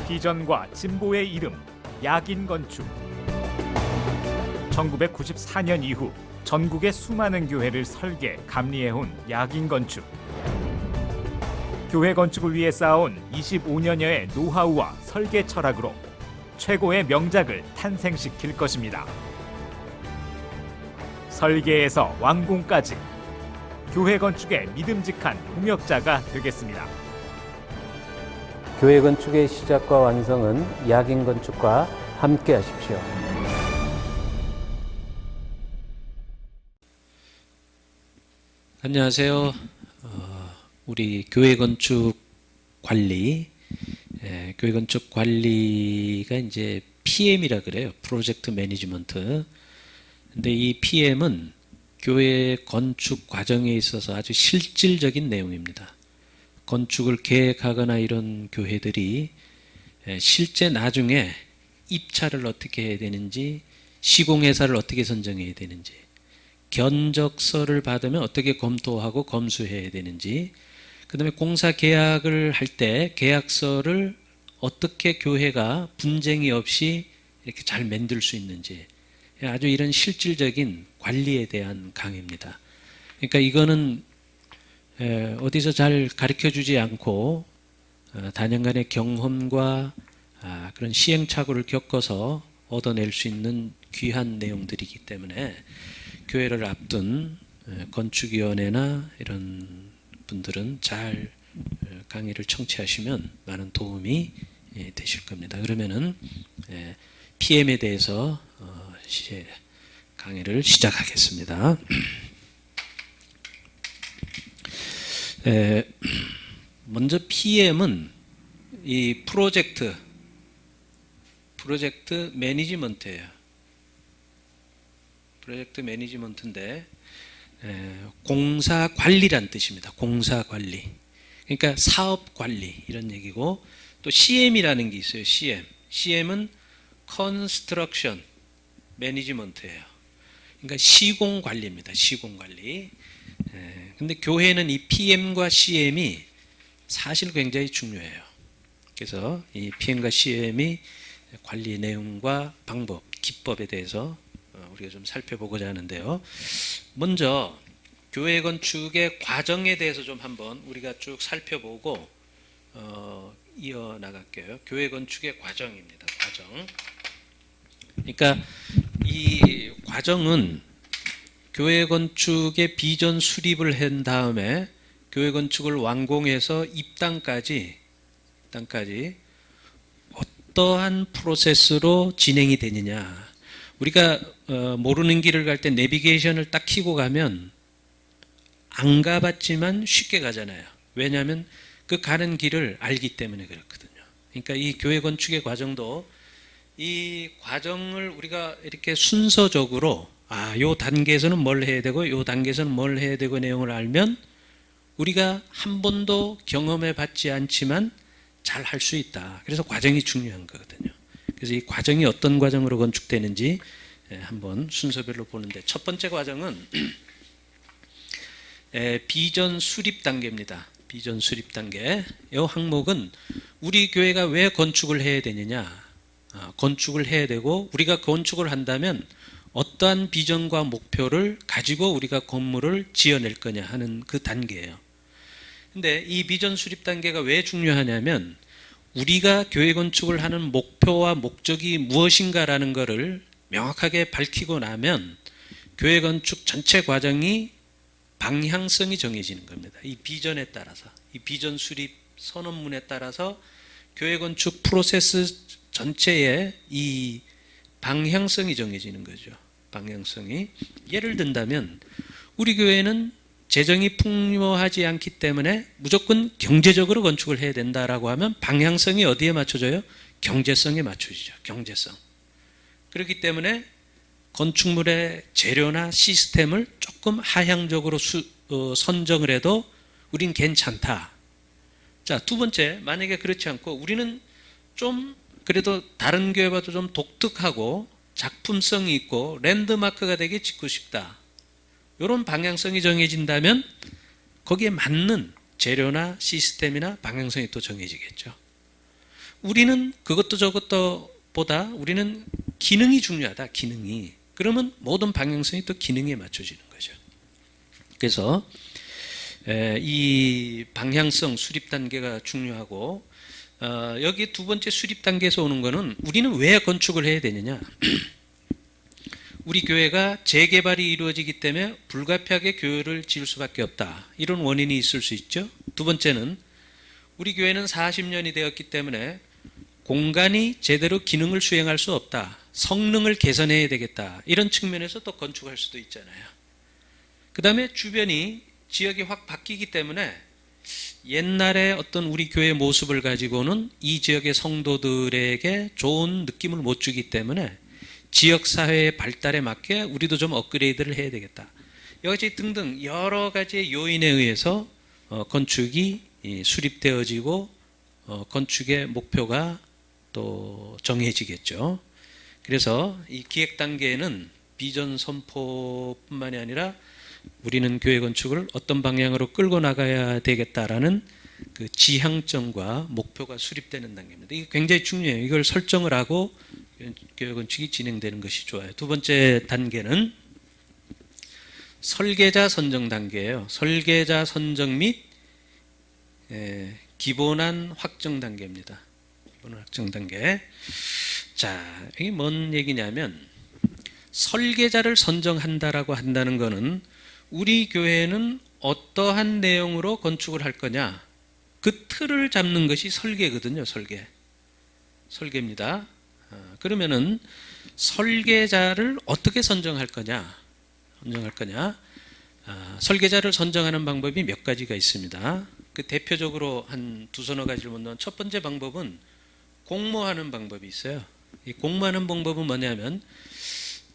비전과 진보의 이름, 야긴 건축. 1994년 이후 전국의 수많은 교회를 설계, 감리해온 야긴 건축. 교회 건축을 위해 쌓아온 25년여의 노하우와 설계 철학으로 최고의 명작을 탄생시킬 것입니다. 설계에서 완공까지 교회 건축의 믿음직한 동역자가 되겠습니다. 교회 건축의 시작과 완성은 야긴 건축과 함께 하십시오. 안녕하세요. 우리 교회 건축 관리, 교회 건축 관리가 이제 PM이라 그래요. 프로젝트 매니지먼트. 근데 이 PM은 교회 건축 과정에 있어서 아주 실질적인 내용입니다. 건축을 계획하거나 이런 교회들이 실제 나중에 입찰을 어떻게 해야 되는지, 시공회사를 어떻게 선정해야 되는지, 견적서를 받으면 어떻게 검토하고 검수해야 되는지, 그 다음에 공사 계약을 할 때 계약서를 어떻게 교회가 분쟁이 없이 이렇게 잘 만들 수 있는지, 아주 이런 실질적인 관리에 대한 강의입니다. 그러니까 이거는 어디서 잘 가르쳐 주지 않고 다년간의 경험과 그런 시행착오를 겪어서 얻어낼 수 있는 귀한 내용들이기 때문에 교회를 앞둔 건축위원회나 이런 분들은 잘 강의를 청취하시면 많은 도움이 되실 겁니다. 그러면은 PM에 대해서 강의를 시작하겠습니다. 먼저 PM은 이 프로젝트 매니지먼트예요. 프로젝트 매니지먼트인데 공사 관리란 뜻입니다. 공사 관리. 그러니까 사업 관리 이런 얘기고, 또 CM이라는 게 있어요. CM은 컨스트럭션 매니지먼트예요. 그러니까 시공 관리입니다. 시공 관리. 근데 교회는 이 PM과 CM이 사실 굉장히 중요해요. 그래서 이 PM과 CM이 관리 내용과 방법, 기법에 대해서 우리가 좀 살펴보고자 하는데요. 먼저 교회 건축의 과정에 대해서 좀 한번 우리가 쭉 살펴보고 이어나갈게요. 교회 건축의 과정입니다. 과정. 그러니까 이 과정은 교회 건축의 비전 수립을 한 다음에 교회 건축을 완공해서 입당까지 어떠한 프로세스로 진행이 되느냐. 우리가 모르는 길을 갈 때 내비게이션을 딱 켜고 가면 안 가봤지만 쉽게 가잖아요. 왜냐하면 그 가는 길을 알기 때문에 그렇거든요. 그러니까 이 교회 건축의 과정도 이 과정을 우리가 이렇게 순서적으로 요 단계에서는 뭘 해야 되고 요 단계에서는 뭘 해야 되고 내용을 알면 우리가 한 번도 경험해 봤지 않지만 잘 할 수 있다. 그래서 과정이 중요한 거거든요. 그래서 이 과정이 어떤 과정으로 건축되는지 한번 순서별로 보는데, 첫 번째 과정은 비전 수립 단계입니다. 비전 수립 단계. 이 항목은 우리 교회가 왜 건축을 해야 되느냐, 건축을 해야 되고 우리가 건축을 한다면 어떠한 비전과 목표를 가지고 우리가 건물을 지어낼 거냐 하는 그 단계예요. 근데 이 비전 수립 단계가 왜 중요하냐면 우리가 교회 건축을 하는 목표와 목적이 무엇인가라는 것을 명확하게 밝히고 나면 교회 건축 전체 과정이 방향성이 정해지는 겁니다. 이 비전에 따라서, 이 비전 수립 선언문에 따라서 교회 건축 프로세스 전체의 이 방향성이 정해지는 거죠. 방향성이. 예를 든다면 우리 교회는 재정이 풍요하지 않기 때문에 무조건 경제적으로 건축을 해야 된다라고 하면 방향성이 어디에 맞춰져요? 경제성에 맞춰지죠. 경제성. 그렇기 때문에 건축물의 재료나 시스템을 조금 하향적으로 선정을 해도 우린 괜찮다. 자, 두 번째, 만약에 그렇지 않고 우리는 좀 그래도 다른 교회보다 좀 독특하고 작품성이 있고 랜드마크가 되게 짓고 싶다. 이런 방향성이 정해진다면 거기에 맞는 재료나 시스템이나 방향성이 또 정해지겠죠. 우리는 그것도 저것도 보다 우리는 기능이 중요하다. 기능이. 그러면 모든 방향성이 또 기능에 맞춰지는 거죠. 그래서 이 방향성 수립 단계가 중요하고 여기 두 번째 수립 단계에서 오는 거는 우리는 왜 건축을 해야 되느냐. 우리 교회가 재개발이 이루어지기 때문에 불가피하게 교회를 지을 수밖에 없다. 이런 원인이 있을 수 있죠. 두 번째는 우리 교회는 40년이 되었기 때문에 공간이 제대로 기능을 수행할 수 없다. 성능을 개선해야 되겠다. 이런 측면에서 또 건축할 수도 있잖아요. 그 다음에 주변이 지역이 확 바뀌기 때문에 옛날에 어떤 우리 교회의 모습을 가지고는 이 지역의 성도들에게 좋은 느낌을 못 주기 때문에 지역사회의 발달에 맞게 우리도 좀 업그레이드를 해야 되겠다. 여기까지 등등 여러 가지의 요인에 의해서 건축이 수립되어지고 건축의 목표가 또 정해지겠죠. 그래서 이 기획 단계에는 비전 선포뿐만이 아니라 우리는 교회 건축을 어떤 방향으로 끌고 나가야 되겠다라는 그 지향점과 목표가 수립되는 단계입니다. 이게 굉장히 중요해요. 이걸 설정을 하고 교회 건축이 진행되는 것이 좋아요. 두 번째 단계는 설계자 선정 단계예요. 설계자 선정 및 기본안 확정 단계입니다. 기본안 확정 단계. 자, 이게 뭔 얘기냐면 설계자를 선정한다라고 한다는 것은 우리 교회는 어떠한 내용으로 건축을 할 거냐 그 틀을 잡는 것이 설계거든요. 설계입니다. 그러면은 설계자를 어떻게 선정할 거냐 설계자를 선정하는 방법이 몇 가지가 있습니다. 그 대표적으로 한 두서너 가지를 묻는 첫 번째 방법은 공모하는 방법이 있어요. 이 공모하는 방법은 뭐냐면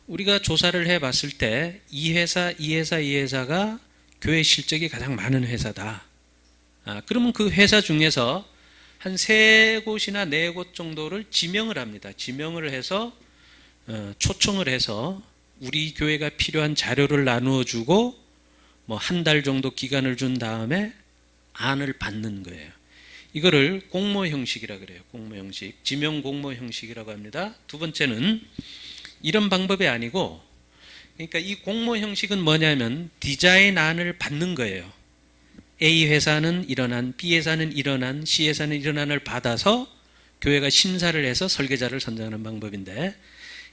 우리가 조사를 해봤을 때 이 회사가 교회 실적이 가장 많은 회사다. 그러면 그 회사 중에서 한 3곳이나 4곳 정도를 지명을 합니다. 지명을 해서 초청을 해서 우리 교회가 필요한 자료를 나누어 주고 뭐 한 달 정도 기간을 준 다음에 안을 받는 거예요. 이거를 공모 형식이라 그래요. 공모 형식. 지명 공모 형식이라고 합니다. 두 번째는 이런 방법이 아니고 그러니까 이 공모 형식은 뭐냐면 디자인안을 받는 거예요. A 회사는 이런 안, B 회사는 이런 안, C 회사는 이런 안을 받아서 교회가 심사를 해서 설계자를 선정하는 방법인데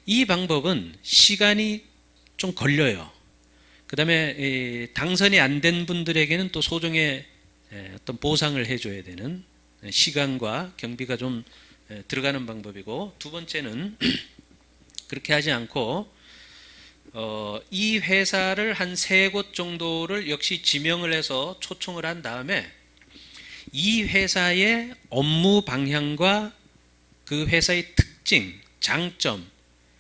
이 방법은 시간이 좀 걸려요. 그 다음에 당선이 안 된 분들에게는 또 소정의 어떤 보상을 해줘야 되는 시간과 경비가 좀 들어가는 방법이고 두 번째는 그렇게 하지 않고 이 회사를 한 3곳 정도를 역시 지명을 해서 초청을 한 다음에 이 회사의 업무 방향과 그 회사의 특징, 장점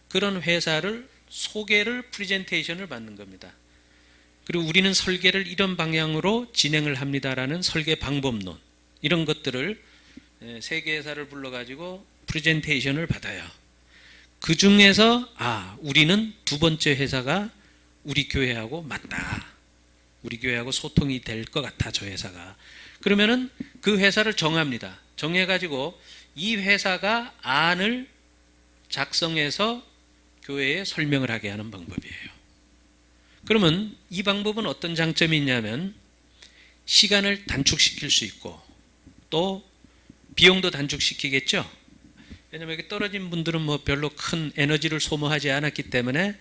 그런 회사를 소개를 프레젠테이션을 받는 겁니다. 그리고 우리는 설계를 이런 방향으로 진행을 합니다라는 설계 방법론 이런 것들을 3개 회사를 불러가지고 프레젠테이션을 받아요. 그 중에서 우리는 두 번째 회사가 우리 교회하고 맞다. 우리 교회하고 소통이 될 것 같아 저 회사가. 그러면은 그 회사를 정합니다. 정해가지고 이 회사가 안을 작성해서 교회에 설명을 하게 하는 방법이에요. 그러면 이 방법은 어떤 장점이 있냐면 시간을 단축시킬 수 있고 또 비용도 단축시키겠죠. 왜냐하면 여기 떨어진 분들은 뭐 별로 큰 에너지를 소모하지 않았기 때문에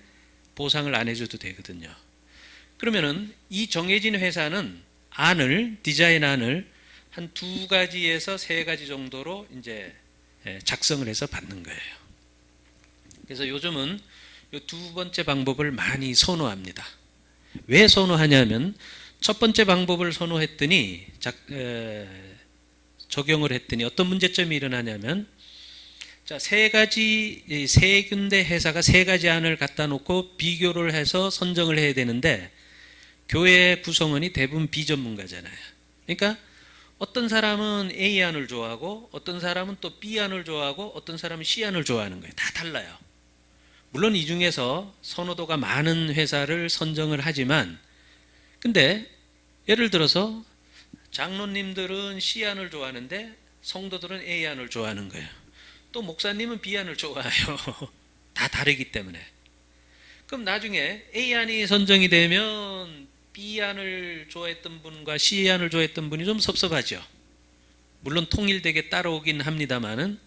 보상을 안 해줘도 되거든요. 그러면은 이 정해진 회사는 디자인안을 한 2가지에서 3가지 정도로 이제 작성을 해서 받는 거예요. 그래서 요즘은 이 두 번째 방법을 많이 선호합니다. 왜 선호하냐면 첫 번째 방법을 선호했더니 적용을 했더니 어떤 문제점이 일어나냐면 자, 3군데 회사가 3가지 안을 갖다 놓고 비교를 해서 선정을 해야 되는데 교회 구성원이 대부분 비전문가잖아요. 그러니까 어떤 사람은 A 안을 좋아하고 어떤 사람은 또 B 안을 좋아하고 어떤 사람은 C 안을 좋아하는 거예요. 다 달라요. 물론 이 중에서 선호도가 많은 회사를 선정을 하지만 근데 예를 들어서 장로님들은 C 안을 좋아하는데 성도들은 A안을 좋아하는 거예요. 또 목사님은 B안을 좋아해요. 다 다르기 때문에. 그럼 나중에 A안이 선정이 되면 B안을 좋아했던 분과 C안을 좋아했던 분이 좀 섭섭하죠. 물론 통일되게 따라오긴 합니다만은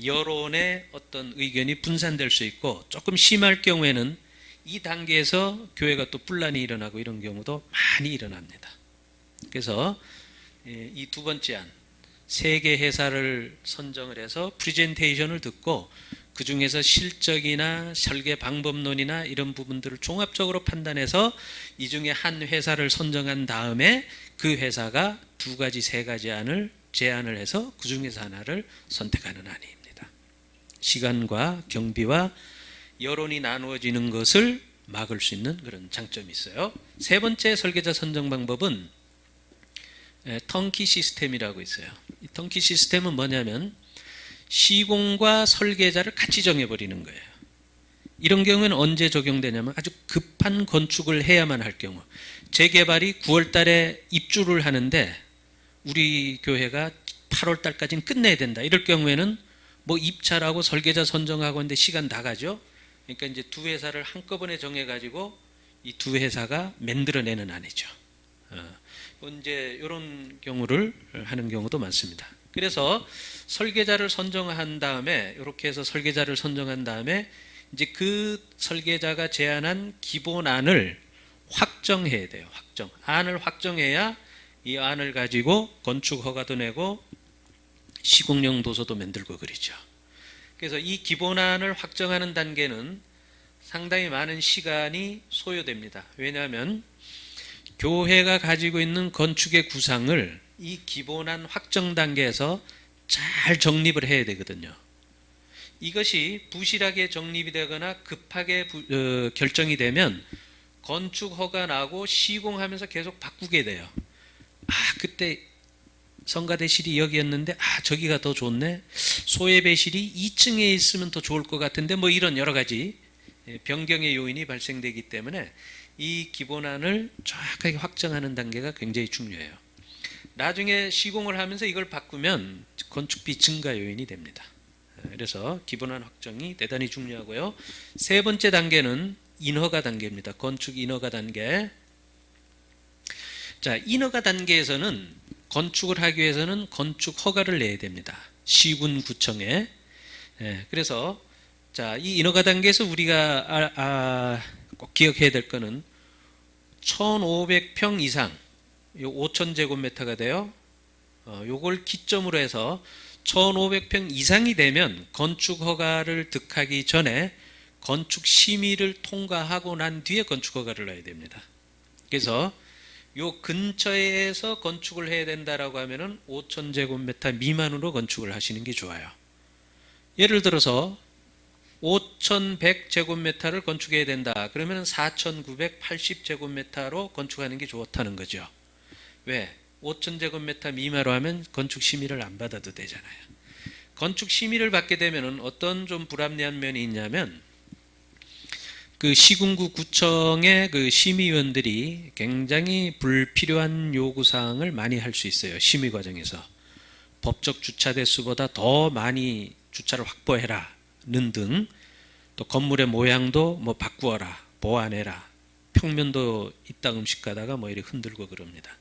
여론의 어떤 의견이 분산될 수 있고, 조금 심할 경우에는 이 단계에서 교회가 또 분란이 일어나고 이런 경우도 많이 일어납니다. 그래서 이 두 번째 안, 세 개 회사를 선정을 해서 프리젠테이션을 듣고 그 중에서 실적이나 설계 방법론이나 이런 부분들을 종합적으로 판단해서 이 중에 한 회사를 선정한 다음에 그 회사가 두 가지, 세 가지 안을 제안을 해서 그 중에서 하나를 선택하는 안입니다. 시간과 경비와 여론이 나누어지는 것을 막을 수 있는 그런 장점이 있어요. 세 번째 설계자 선정 방법은 턴키 시스템이라고 있어요. 이 턴키 시스템은 뭐냐면 시공과 설계자를 같이 정해버리는 거예요. 이런 경우에는 언제 적용되냐면 아주 급한 건축을 해야만 할 경우, 재개발이 9월 달에 입주를 하는데 우리 교회가 8월 달까지는 끝내야 된다. 이럴 경우에는 뭐 입찰하고 설계자 선정하고 하는데 시간 다 가죠. 그러니까 이제 두 회사를 한꺼번에 정해가지고 이 두 회사가 만들어내는 안이죠. 이제 이런 경우를 하는 경우도 많습니다. 그래서 설계자를 선정한 다음에, 이렇게 해서 설계자를 선정한 다음에 이제 그 설계자가 제안한 기본안을 확정해야 돼요. 안을 확정해야 이 안을 가지고 건축 허가도 내고 시공령 도서도 만들고 그러죠. 그래서 이 기본안을 확정하는 단계는 상당히 많은 시간이 소요됩니다. 왜냐하면 교회가 가지고 있는 건축의 구상을 이 기본안 확정 단계에서 잘 정립을 해야 되거든요. 이것이 부실하게 정립이 되거나 급하게 결정이 되면 건축 허가 나고 시공하면서 계속 바꾸게 돼요. 그때 성가대실이 여기였는데 저기가 더 좋네, 소예배실이 2층에 있으면 더 좋을 것 같은데, 뭐 이런 여러 가지 변경의 요인이 발생되기 때문에 이 기본안을 정확하게 확정하는 단계가 굉장히 중요해요. 나중에 시공을 하면서 이걸 바꾸면 건축비 증가 요인이 됩니다. 그래서 기본안 확정이 대단히 중요하고요. 세 번째 단계는 인허가 단계입니다. 건축 인허가 단계. 자, 인허가 단계에서는 건축을 하기 위해서는 건축 허가를 내야 됩니다. 시군구청에. 그래서 자, 이 인허가 단계에서 우리가 꼭 기억해야 될 거는 1,500평 이상, 5,000제곱미터가 돼요. 요걸 기점으로 해서 1,500평 이상이 되면 건축 허가를 득하기 전에 건축 심의를 통과하고 난 뒤에 건축 허가를 넣어야 됩니다. 그래서 요 근처에서 건축을 해야 된다라고 하면은 5,000제곱미터 미만으로 건축을 하시는 게 좋아요. 예를 들어서 5,100제곱미터를 건축해야 된다. 그러면 4,980제곱미터로 건축하는 게 좋다는 거죠. 왜? 5,000제곱미터 미만으로 하면 건축 심의를 안 받아도 되잖아요. 건축 심의를 받게 되면 어떤 좀 불합리한 면이 있냐면, 그 시군구 구청의 그 심의위원들이 굉장히 불필요한 요구사항을 많이 할 수 있어요. 심의 과정에서. 법적 주차 대수보다 더 많이 주차를 확보해라 는 등, 또 건물의 모양도 뭐 바꾸어라, 보완해라, 평면도 이따금씩 가다가 뭐 이렇게 흔들고 그럽니다.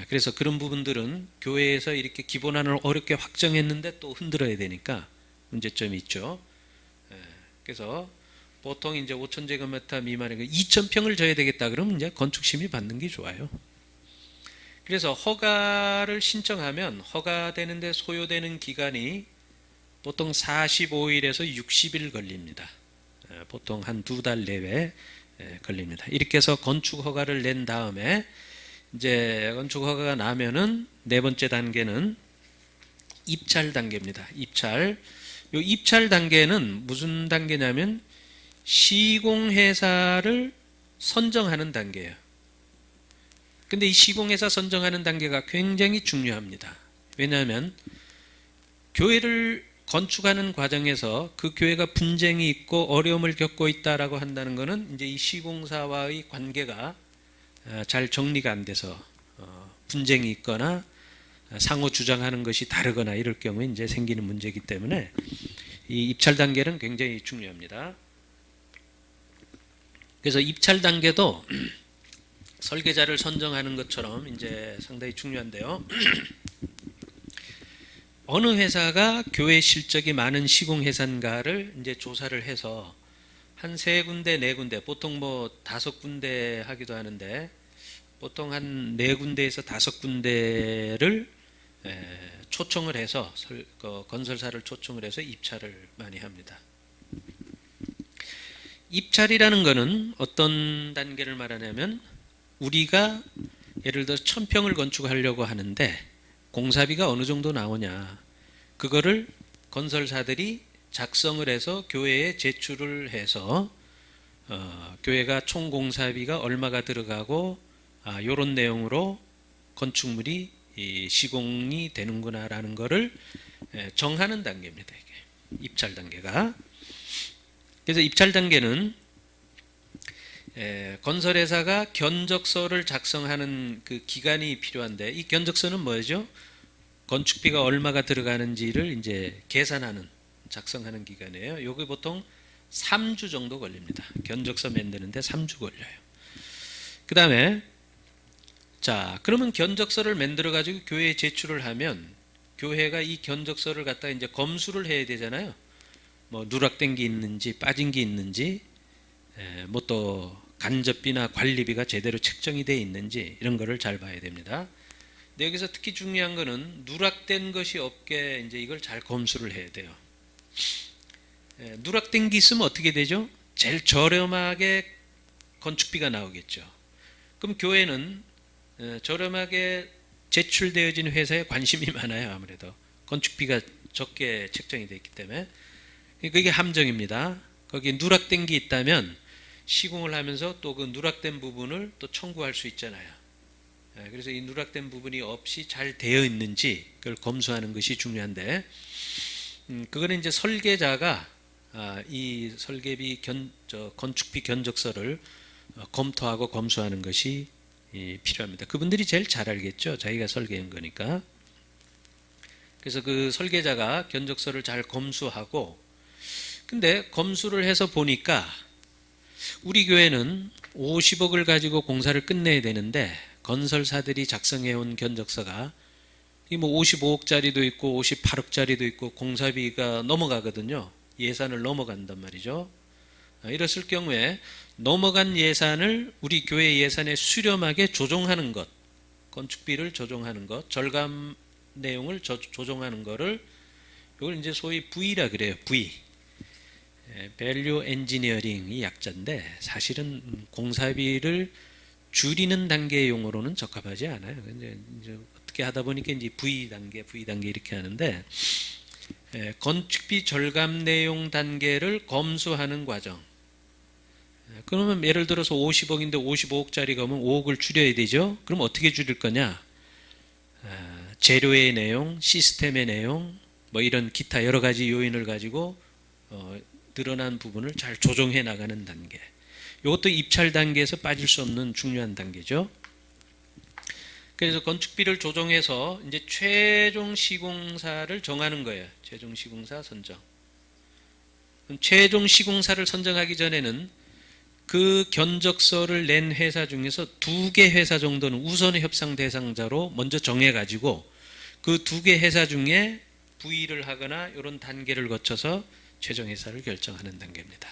그래서 그런 부분들은 교회에서 이렇게 기본안을 어렵게 확정했는데 또 흔들어야 되니까 문제점이 있죠. 그래서 보통 이제 5,000제곱미터 미만에 2,000평을 져야 되겠다 그러면 이제 건축 심의 받는 게 좋아요. 그래서 허가를 신청하면 허가되는데 소요되는 기간이 보통 45일에서 60일 걸립니다. 보통 한 2달 내외 걸립니다. 이렇게 해서 건축 허가를 낸 다음에 이제 건축 허가가 나면은 네 번째 단계는 입찰 단계입니다. 입찰. 요 입찰 단계는 무슨 단계냐면 시공회사를 선정하는 단계예요. 근데 이 시공회사 선정하는 단계가 굉장히 중요합니다. 왜냐하면 교회를 건축하는 과정에서 그 교회가 분쟁이 있고 어려움을 겪고 있다라고 한다는 것은 이제 이 시공사와의 관계가 잘 정리가 안 돼서 분쟁이 있거나 상호 주장하는 것이 다르거나 이럴 경우에 이제 생기는 문제이기 때문에 이 입찰 단계는 굉장히 중요합니다. 그래서 입찰 단계도 설계자를 선정하는 것처럼 이제 상당히 중요한데요. 어느 회사가 교회 실적이 많은 시공회사인가를 이제 조사를 해서 한 3군데, 4군데, 보통 뭐 5군데 하기도 하는데 보통 한 4군데에서 5군데를 초청을 해서 건설사를 초청을 해서 입찰을 많이 합니다. 입찰이라는 것은 어떤 단계를 말하냐면 우리가 예를 들어 1000평을 건축하려고 하는데 공사비가 어느 정도 나오냐 그거를 건설사들이 작성을 해서 교회에 제출을 해서 교회가 총 공사비가 얼마가 들어가고 이런 내용으로 건축물이 시공이 되는구나라는 것을 정하는 단계입니다. 이게 입찰 단계가. 그래서 입찰 단계는 건설회사가 견적서를 작성하는 그 기간이 필요한데 이 견적서는 뭐죠? 건축비가 얼마가 들어가는지를 이제 계산하는 작성하는 기간이에요. 요게 보통 3주 정도 걸립니다. 견적서 만드는데 3주 걸려요. 그 다음에 자 그러면 견적서를 만들어 가지고 교회에 제출을 하면 교회가 이 견적서를 갖다가 이제 검수를 해야 되잖아요. 뭐 누락된 게 있는지 빠진 게 있는지 뭐 또 간접비나 관리비가 제대로 책정이 돼 있는지 이런 거를 잘 봐야 됩니다. 근데 여기서 특히 중요한 거는 누락된 것이 없게 이제 이걸 잘 검수를 해야 돼요. 누락된 게 있으면 어떻게 되죠? 제일 저렴하게 건축비가 나오겠죠. 그럼 교회는 저렴하게 제출되어진 회사에 관심이 많아요. 아무래도 건축비가 적게 책정이 되어 있기 때문에 그게 함정입니다. 거기에 누락된 게 있다면 시공을 하면서 또 그 누락된 부분을 또 청구할 수 있잖아요. 그래서 이 누락된 부분이 없이 잘 되어 있는지 그걸 검수하는 것이 중요한데 그거는 이제 설계자가 이 설계비 건축비 견적서를 검토하고 검수하는 것이 필요합니다. 그분들이 제일 잘 알겠죠. 자기가 설계한 거니까. 그래서 그 설계자가 견적서를 잘 검수하고 근데 검수를 해서 보니까 우리 교회는 50억을 가지고 공사를 끝내야 되는데 건설사들이 작성해온 견적서가 뭐 55억짜리도 있고 58억짜리도 있고 공사비가 넘어가거든요. 예산을 넘어간단 말이죠. 이랬을 경우에 넘어간 예산을 우리 교회 예산에 수렴하게 조정하는 것, 건축비를 조정하는 것, 절감 내용을 조정하는 거를 이걸 이제 소위 V라 그래요. V. Value Engineering이 약자인데 사실은 공사비를 줄이는 단계의 용어로는 적합하지 않아요. 이제 어떻게 하다 보니까 이제 V 단계 이렇게 하는데 건축비 절감 내용 단계를 검수하는 과정. 그러면 예를 들어서 50억인데 55억짜리가 오면 5억을 줄여야 되죠. 그럼 어떻게 줄일 거냐? 재료의 내용, 시스템의 내용, 뭐 이런 기타 여러 가지 요인을 가지고 늘어난 부분을 잘 조정해 나가는 단계. 이것도 입찰 단계에서 빠질 수 없는 중요한 단계죠. 그래서 건축비를 조정해서 이제 최종 시공사를 정하는 거예요. 최종 시공사 선정. 그럼 최종 시공사를 선정하기 전에는 그 견적서를 낸 회사 중에서 2개 회사 정도는 우선 협상 대상자로 먼저 정해가지고 그 2개 회사 중에 부의를 하거나 이런 단계를 거쳐서 최종 회사를 결정하는 단계입니다.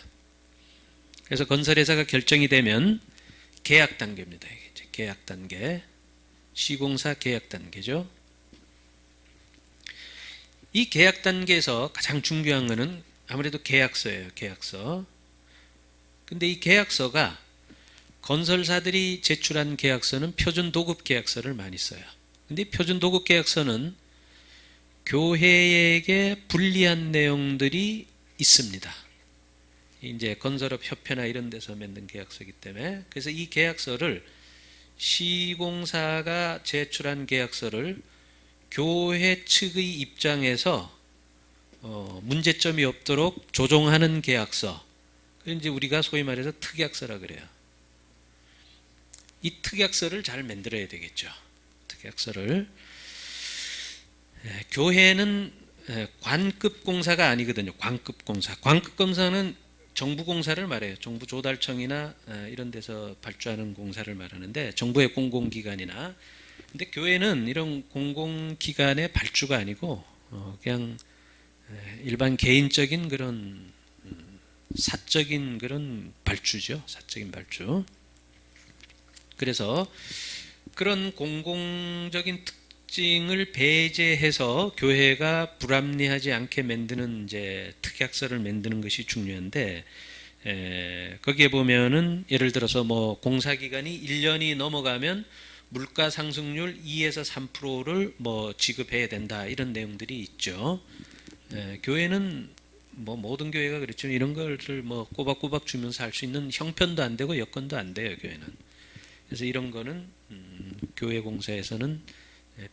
그래서 건설회사가 결정이 되면 계약 단계입니다. 이제 계약 단계, 시공사 계약 단계죠. 이 계약 단계에서 가장 중요한 것은 아무래도 계약서예요. 계약서. 근데 이 계약서가 건설사들이 제출한 계약서는 표준 도급 계약서를 많이 써요. 근데 표준 도급 계약서는 교회에게 불리한 내용들이 있습니다. 이제 건설업 협회나 이런 데서 만든 계약서이기 때문에 그래서 이 계약서를 시공사가 제출한 계약서를 교회 측의 입장에서 문제점이 없도록 조정하는 계약서. 이제 우리가 소위 말해서 특약서라 그래요. 이 특약서를 잘 만들어야 되겠죠. 특약서를. 교회는 관급 공사가 아니거든요. 관급 공사. 관급 공사는 정부 공사를 말해요. 정부 조달청이나 이런 데서 발주하는 공사를 말하는데 정부의 공공기관이나. 근데 교회는 이런 공공기관의 발주가 아니고 그냥 일반 개인적인 그런 사적인 그런 발주죠. 사적인 발주. 그래서 그런 공공적인 특징을 배제해서 교회가 불합리하지 않게 만드는 이제 특약서를 만드는 것이 중요한데, 거기에 보면은 예를 들어서 뭐 공사 기간이 1년이 넘어가면 물가 상승률 2에서 3%를 뭐 지급해야 된다, 이런 내용들이 있죠. 교회는 뭐 모든 교회가 그렇죠. 이런 것을 뭐 꼬박꼬박 주면서 할 수 있는 형편도 안 되고 여건도 안 돼요, 교회는. 그래서 이런 거는 교회 공사에서는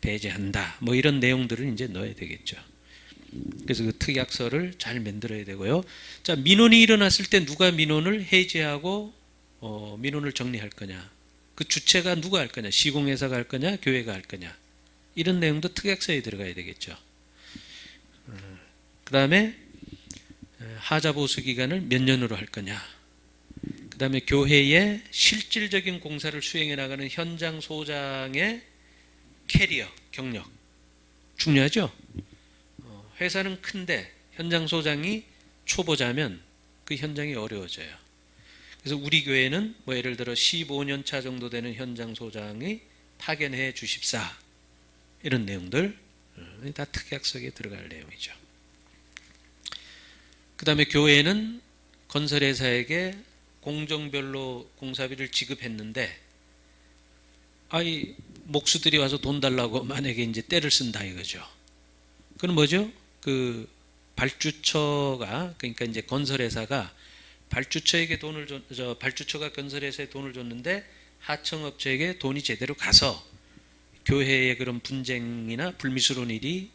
배제한다, 뭐 이런 내용들을 이제 넣어야 되겠죠. 그래서 그 특약서를 잘 만들어야 되고요. 자, 민원이 일어났을 때 누가 민원을 해제하고 민원을 정리할 거냐, 그 주체가 누가 할 거냐, 시공회사가 할 거냐, 교회가 할 거냐, 이런 내용도 특약서에 들어가야 되겠죠. 그 다음에 하자 보수 기간을 몇 년으로 할 거냐, 그 다음에 교회의 실질적인 공사를 수행해 나가는 현장 소장의 캐리어, 경력 중요하죠. 회사는 큰데 현장 소장이 초보자면 그 현장이 어려워져요. 그래서 우리 교회는 뭐 예를 들어 15년 차 정도 되는 현장 소장이 파견해 주십사, 이런 내용들 다 특약서에 들어갈 내용이죠. 그 다음에 교회는 건설회사에게 공정별로 공사비를 지급했는데, 목수들이 와서 돈 달라고 만약에 이제 때를 쓴다 이거죠. 그건 뭐죠? 그 발주처가, 그러니까 이제 건설회사가 발주처에게 발주처가 건설회사에 돈을 줬는데 하청업체에게 돈이 제대로 가서 교회의 그런 분쟁이나 불미스러운 일이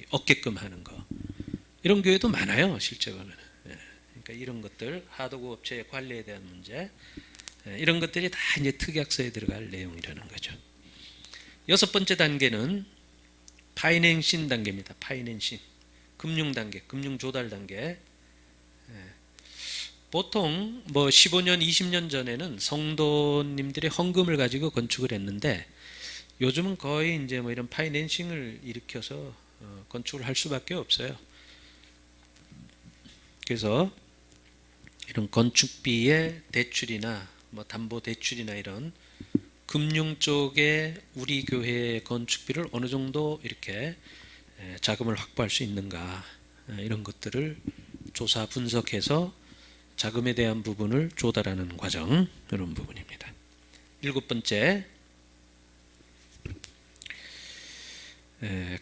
없게끔 하는 거. 이런 교회도 많아요, 실제로는. 그러니까 이런 것들, 하도급 업체의 관리에 대한 문제, 이런 것들이 다 이제 특약서에 들어갈 내용이라는 거죠. 6번째 단계는 파이낸싱 단계입니다. 파이낸싱, 금융 단계, 금융 조달 단계. 보통 뭐 15년, 20년 전에는 성도님들의 헌금을 가지고 건축을 했는데, 요즘은 거의 이제 뭐 이런 파이낸싱을 일으켜서 건축을 할 수밖에 없어요. 그래서 이런 건축비의 대출이나 뭐 담보 대출이나 이런 금융 쪽에 우리 교회의 건축비를 어느 정도 이렇게 자금을 확보할 수 있는가, 이런 것들을 조사 분석해서 자금에 대한 부분을 조달하는 과정, 이런 부분입니다. 7번째,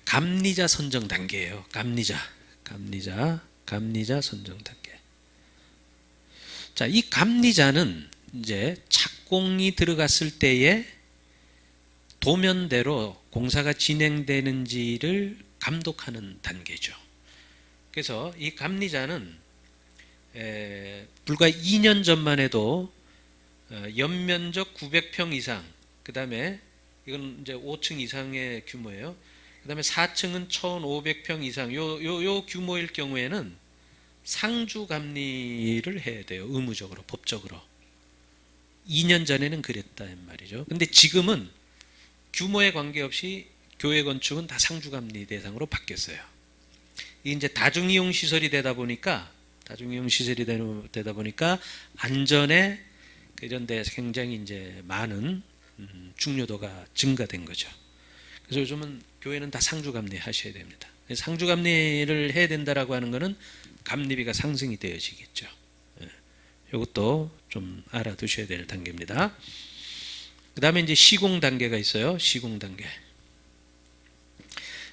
감리자 선정 단계예요. 감리자 선정 단계. 자, 이 감리자는 이제 착공이 들어갔을 때에 도면대로 공사가 진행되는지를 감독하는 단계죠. 그래서 이 감리자는 불과 2년 전만 해도 연면적 900평 이상, 그 다음에 이건 이제 5층 이상의 규모예요. 그 다음에 4층은 1500평 이상, 요 규모일 경우에는 상주 감리를 해야 돼요. 의무적으로, 법적으로. 2년 전에는 그랬단 말이죠. 근데 지금은 규모에 관계없이 교회 건축은 다 상주 감리 대상으로 바뀌었어요. 이게 이제 다중이용 시설이 되다 보니까 안전에 이런 데 굉장히 이제 많은 중요도가 증가된 거죠. 그래서 요즘은 교회는 다 상주 감리 하셔야 됩니다. 상주 감리를 해야 된다라고 하는 것은 감리비가 상승이 되어지겠죠. 이것도 좀 알아두셔야 될 단계입니다. 그 다음에 이제 시공 단계가 있어요. 시공 단계.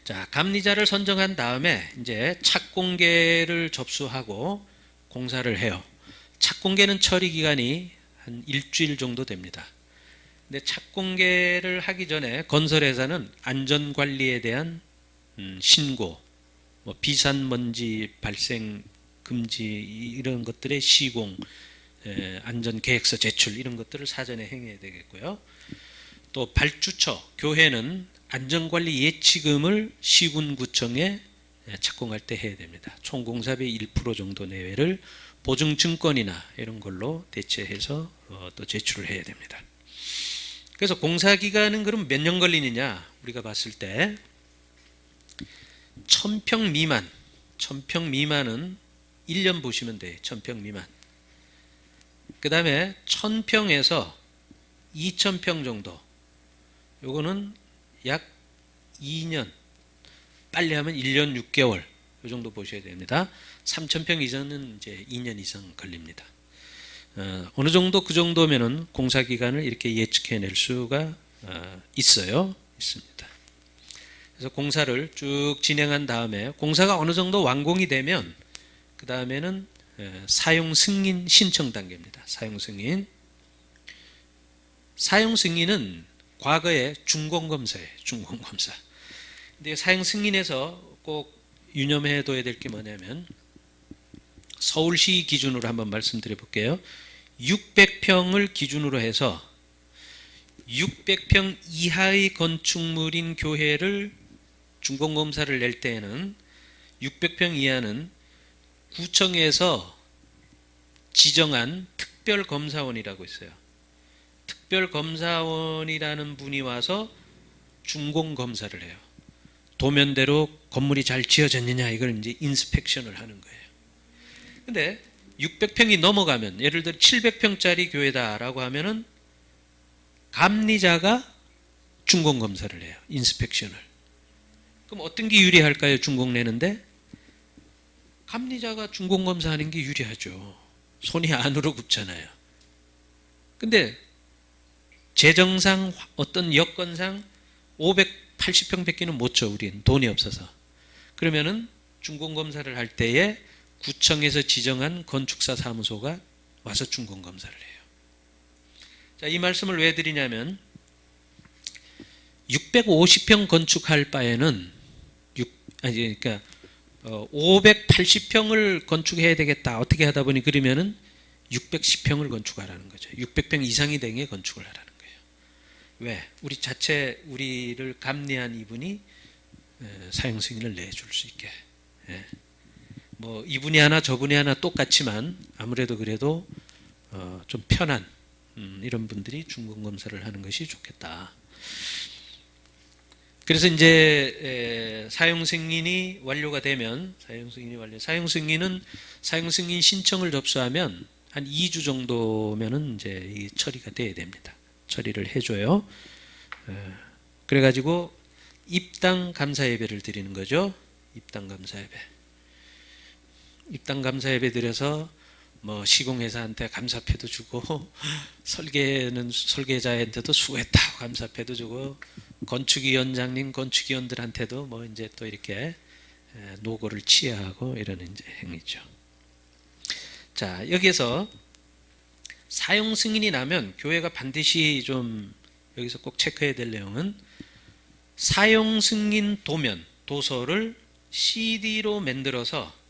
자, 감리자를 선정한 다음에 이제 착공계를 접수하고 공사를 해요. 착공계는 처리 기간이 한 일주일 정도 됩니다. 근데 착공계를 하기 전에 건설회사는 안전관리에 대한 신고, 뭐 비산먼지 발생 금지, 이런 것들의 시공, 안전계획서 제출, 이런 것들을 사전에 행해야 되겠고요. 또 발주처, 교회는 안전관리 예치금을 시군구청에 착공할 때 해야 됩니다. 총 공사비의 1% 정도 내외를 보증증권이나 이런 걸로 대체해서 또 제출을 해야 됩니다. 그래서 공사기간은 그럼 몇 년 걸리느냐, 우리가 봤을 때 1000평 미만, 1000평 미만은 1년 보시면 돼요. 1000평 미만. 그 다음에 1000평에서 2000평 정도, 요거는 약 2년, 빨리 하면 1년 6개월 이 정도 보셔야 됩니다. 3000평 이상은 이제 2년 이상 걸립니다. 어느 정도 그 정도면은 공사 기간을 이렇게 예측해낼 수가 있습니다. 그래서 공사를 쭉 진행한 다음에 공사가 어느 정도 완공이 되면 그 다음에는 사용 승인 신청 단계입니다. 사용 승인. 사용 승인은 과거에 준공검사예요. 준공검사. 근데 사용 승인에서 꼭 유념해둬야 될 게 뭐냐면 서울시 기준으로 한번 말씀드려 볼게요. 600평을 기준으로 해서 600평 이하의 건축물인 교회를 준공검사를 낼 때에는 600평 이하는 구청에서 지정한 특별검사원이라고 있어요. 특별검사원이라는 분이 와서 준공검사를 해요. 도면대로 건물이 잘 지어졌느냐 이걸 이제 인스펙션을 하는 거예요. 근데 600평이 넘어가면 예를 들어 700평짜리 교회다라고 하면은 감리자가 준공검사를 해요. 인스펙션을. 그럼 어떤 게 유리할까요? 준공 내는데 감리자가 준공검사하는 게 유리하죠. 손이 안으로 굽잖아요. 근데 재정상 어떤 여건상 580평 밖에는 못 줘. 우린 돈이 없어서. 그러면은 준공검사를 할 때에 구청에서 지정한 건축사 사무소가 와서 준공검사를 해요. 자, 이 말씀을 왜 드리냐면 650평 건축할 바에는 580평을 건축해야 되겠다. 어떻게 하다 보니 그러면은 610평을 건축하라는 거죠. 600평 이상이 되게 건축을 하라는 거예요. 왜? 우리를 감리한 이분이 사용 승인을 내줄 수 있게. 뭐 이분이 하나 저분이 하나 똑같지만 아무래도 그래도 좀 편한 이런 분들이 준공검사를 하는 것이 좋겠다. 그래서 이제 사용 승인이 완료가 되면 사용 승인은 사용 승인 신청을 접수하면 한 2주 정도면은 이제 이 처리가 돼야 됩니다. 처리를 해줘요. 그래가지고 입당 감사 예배를 드리는 거죠. 입당 감사 예배. 입당 감사 예배 드려서 뭐 시공회사한테 감사패도 주고 설계자한테도 수고했다고 감사패도 주고 건축위원장님 건축위원들한테도 뭐 이제 또 이렇게 노고를 치하하고 이러는 이제 행위죠. 자, 여기에서 사용 승인이 나면 교회가 반드시 좀 여기서 꼭 체크해야 될 내용은 사용 승인 도서를 CD로 만들어서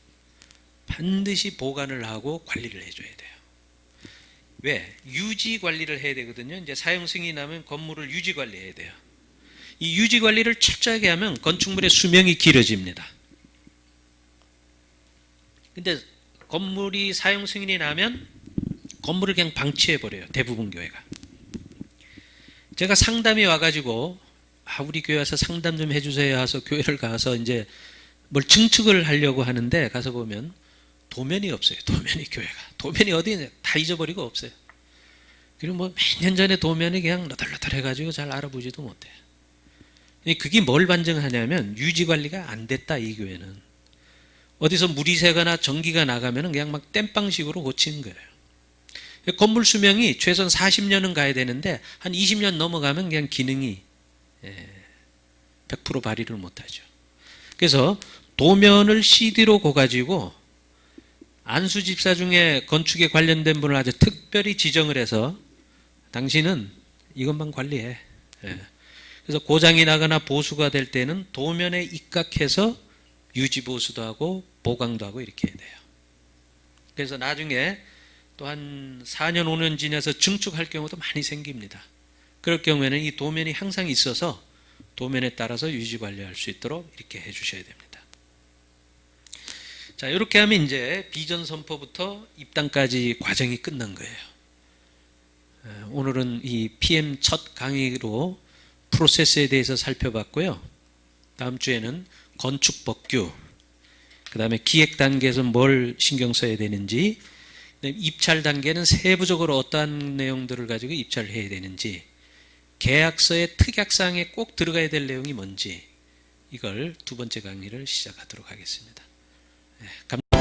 반드시 보관을 하고 관리를 해줘야 돼요. 왜? 유지 관리를 해야 되거든요. 이제 사용 승인이 나면 건물을 유지 관리해야 돼요. 이 유지 관리를 철저하게 하면 건축물의 수명이 길어집니다. 근데 건물이 사용 승인이 나면 건물을 그냥 방치해 버려요. 대부분 교회가. 제가 상담이 와가지고 우리 교회 와서 상담 좀 해주세요 해서 교회를 가서 이제 뭘 증축을 하려고 하는데 가서 보면 도면이 없어요. 도면이 교회가. 도면이 어디 있냐? 다 잊어버리고 없어요. 그리고 뭐 몇 년 전에 도면이 그냥 너덜너덜 해가지고 잘 알아보지도 못해요. 그게 뭘 반증하냐면 유지 관리가 안 됐다, 이 교회는. 어디서 물이 새거나 전기가 나가면 그냥 막 땜빵식으로 고치는 거예요. 건물 수명이 최소한 40년은 가야 되는데 한 20년 넘어가면 그냥 기능이 100% 발휘를 못하죠. 그래서 도면을 CD로 고가지고 안수 집사 중에 건축에 관련된 분을 아주 특별히 지정을 해서 당신은 이것만 관리해. 그래서 고장이 나거나 보수가 될 때는 도면에 입각해서 유지 보수도 하고 보강도 하고 이렇게 해야 돼요. 그래서 나중에 또 한 4년 5년 지나서 증축할 경우도 많이 생깁니다. 그럴 경우에는 이 도면이 항상 있어서 도면에 따라서 유지 관리할 수 있도록 이렇게 해주셔야 됩니다. 자, 이렇게 하면 이제 비전 선포부터 입당까지 과정이 끝난 거예요. 오늘은 이 PM 첫 강의로 프로세스에 대해서 살펴봤고요. 다음 주에는 건축 법규, 그 다음에 기획 단계에서 뭘 신경 써야 되는지, 입찰 단계는 세부적으로 어떠한 내용들을 가지고 입찰을 해야 되는지, 계약서의 특약사항에 꼭 들어가야 될 내용이 뭔지, 이걸 두 번째 강의를 시작하도록 하겠습니다. 감사합니다.